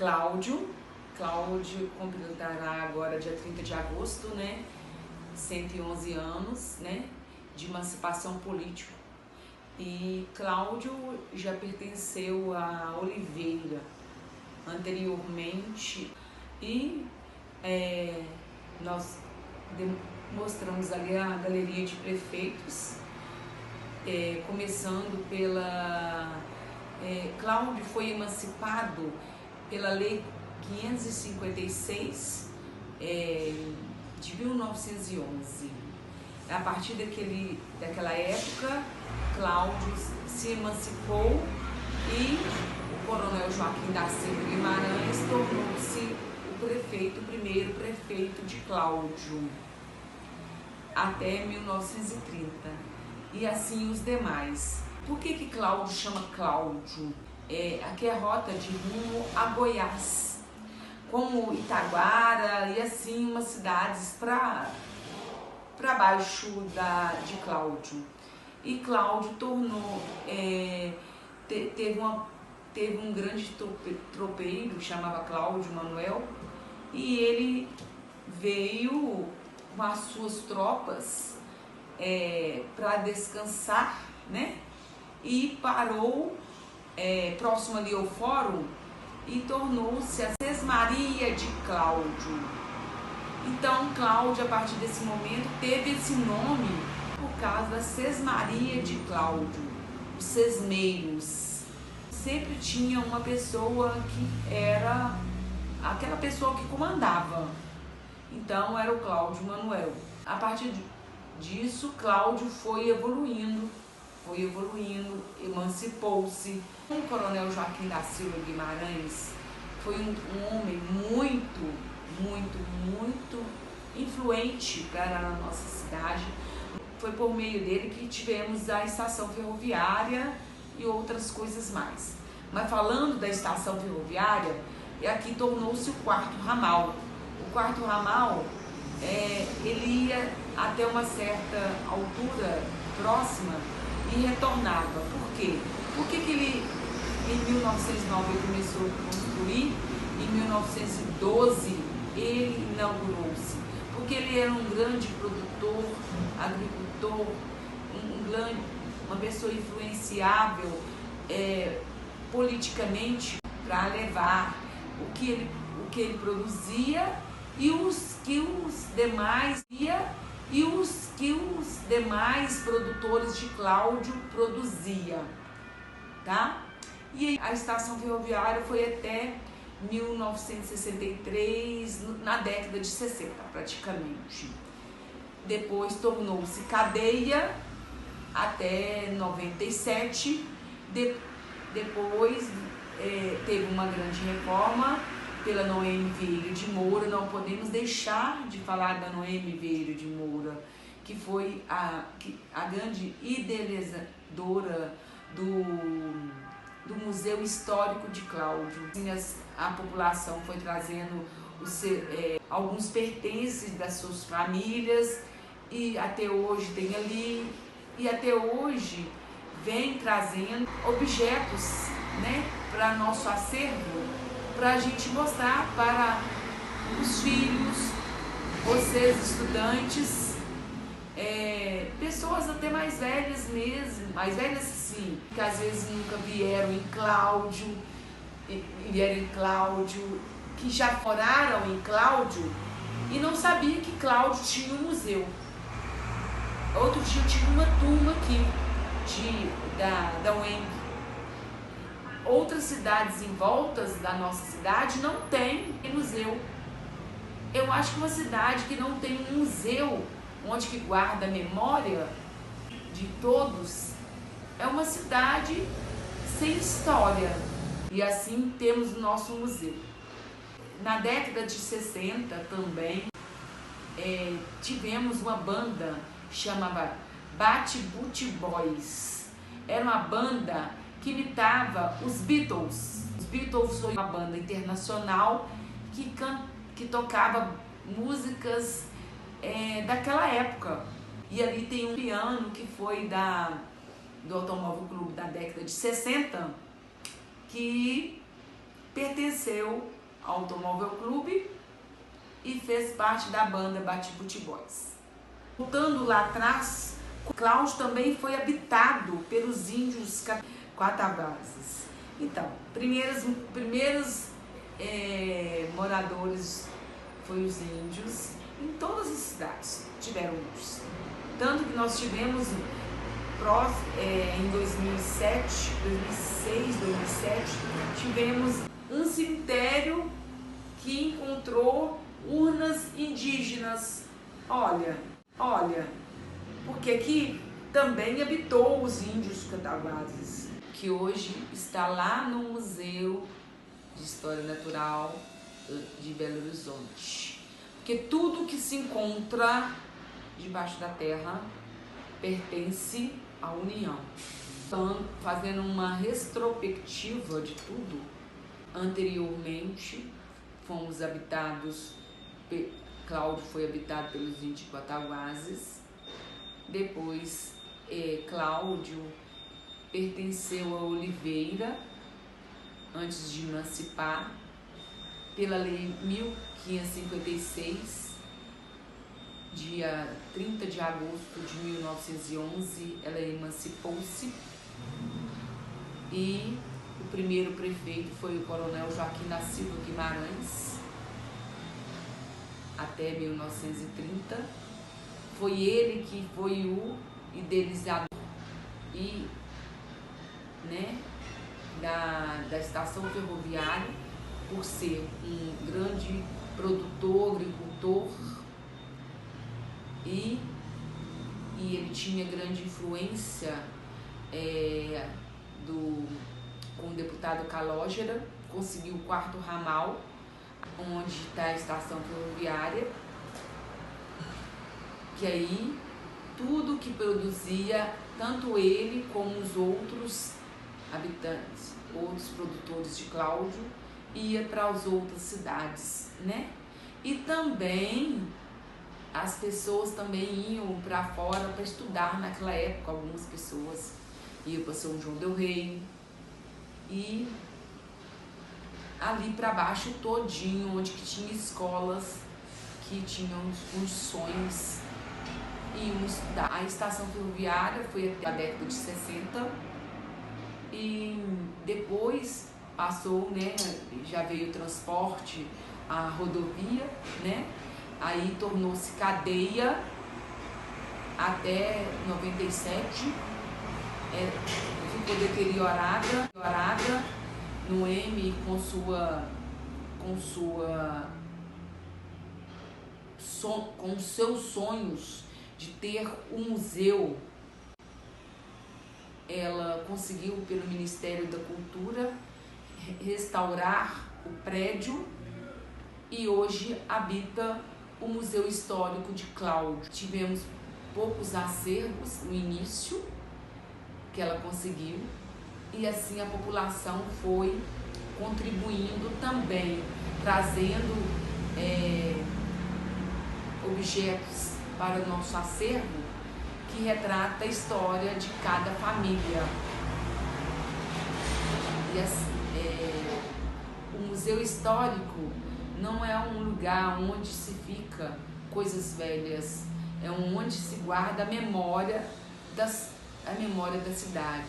Cláudio completará agora dia 30 de agosto, né? 111 anos, né? De emancipação política. E Cláudio já pertenceu a Oliveira anteriormente e nós mostramos ali a galeria de prefeitos, começando pela... Cláudio foi emancipado pela Lei 556 de 1911. A partir daquela época, Cláudio se emancipou e o coronel Joaquim da Silva Guimarães tornou-se o primeiro prefeito de Cláudio, até 1930. E assim os demais. Por que Cláudio chama Cláudio? Aqui é a rota de rumo a Goiás, como Itaguara e assim umas cidades para baixo de Cláudio. E Cláudio teve um grande tropeiro que chamava Cláudio Manuel, e ele veio com as suas tropas para descansar, né? E parou próximo ali ao fórum e tornou-se a Sesmaria de Cláudio. Então Cláudio, a partir desse momento, teve esse nome por causa da Sesmaria de Cláudio, os sesmeiros. Sempre tinha uma pessoa que era aquela pessoa que comandava, então era o Cláudio Manuel. A partir disso, Cláudio foi evoluindo, emancipou-se. O coronel Joaquim da Silva Guimarães foi um homem muito influente para a nossa cidade. Foi por meio dele que tivemos a estação ferroviária e outras coisas mais. Mas falando da estação ferroviária, aqui tornou-se o quarto ramal. O quarto ramal, ele ia até uma certa altura próxima e retornava. Por quê? Porque ele, em 1909, ele começou a construir, em 1912 ele inaugurou-se, porque ele era um grande produtor, agricultor, uma pessoa influenciável politicamente para levar o que ele produzia e os que os demais produtores de Cláudio produzia, tá? E a estação ferroviária foi até 1963, na década de 60 praticamente. Depois tornou-se cadeia até 97. Depois teve uma grande reforma pela Noemi Vieira de Moura. Não podemos deixar de falar da Noemi Vieira de Moura, que foi a grande idealizadora do Museu Histórico de Cláudio. A população foi trazendo alguns pertences das suas famílias, e até hoje tem ali, e até hoje vem trazendo objetos, né, para nosso acervo, para a gente mostrar para os filhos, vocês estudantes, pessoas até mais velhas mesmo, mais velhas sim, que às vezes nunca vieram em Cláudio, que já moraram em Cláudio e não sabia que Cláudio tinha um museu. Outro dia eu tive uma turma aqui da UEM. Outras cidades em volta da nossa cidade não tem museu. Eu acho que uma cidade que não tem um museu onde que guarda a memória de todos é uma cidade sem história. E assim temos o nosso museu. Na década de 60 também tivemos uma banda chamada Bate-Boot Boys. Era uma banda que imitava os Beatles. Os Beatles foi uma banda internacional que tocava músicas daquela época. E ali tem um piano que foi do Automóvel Clube da década de 60, que pertenceu ao Automóvel Clube e fez parte da banda Batibuti Boys. Voltando lá atrás, Cláudio também foi habitado pelos índios Cataguases. Então, primeiros moradores foram os índios. Em todas as cidades tiveram índios. Tanto que nós tivemos em 2007, 2006, 2007, tivemos um cemitério que encontrou urnas indígenas. Olha, porque aqui também habitou os índios Cataguases, que hoje está lá no Museu de História Natural de Belo Horizonte. Porque tudo que se encontra debaixo da terra pertence à União. Então, fazendo uma retrospectiva de tudo, anteriormente fomos habitados, Cláudio foi habitado pelos índios Cataguases, depois Cláudio pertenceu a Oliveira, antes de emancipar, pela Lei 1556, dia 30 de agosto de 1911, ela emancipou-se e o primeiro prefeito foi o Coronel Joaquim da Silva Guimarães, até 1930. Foi ele que foi o idealizador e, da estação ferroviária, por ser um grande produtor, agricultor, e ele tinha grande influência com o deputado Calógera, conseguiu o 4º ramal, onde está a estação ferroviária, que aí tudo que produzia, tanto ele como os outros habitantes, outros produtores de Cláudio, ia para as outras cidades, E também as pessoas também iam para fora para estudar naquela época. Algumas pessoas iam para São João del Rei e ali para baixo todinho, onde que tinha escolas que tinham condições, iam estudar. A estação ferroviária foi até a década de 60 e depois passou, já veio o transporte, a rodovia, aí tornou-se cadeia até 97, ficou deteriorada no M com seus sonhos de ter um museu. Ela conseguiu, pelo Ministério da Cultura, restaurar o prédio e hoje habita o Museu Histórico de Cláudio. Tivemos poucos acervos no início, que ela conseguiu, e assim a população foi contribuindo também, trazendo objetos para o nosso acervo que retrata a história de cada família. E assim, o Museu Histórico não é um lugar onde se fica coisas velhas, é onde se guarda a memória da cidade.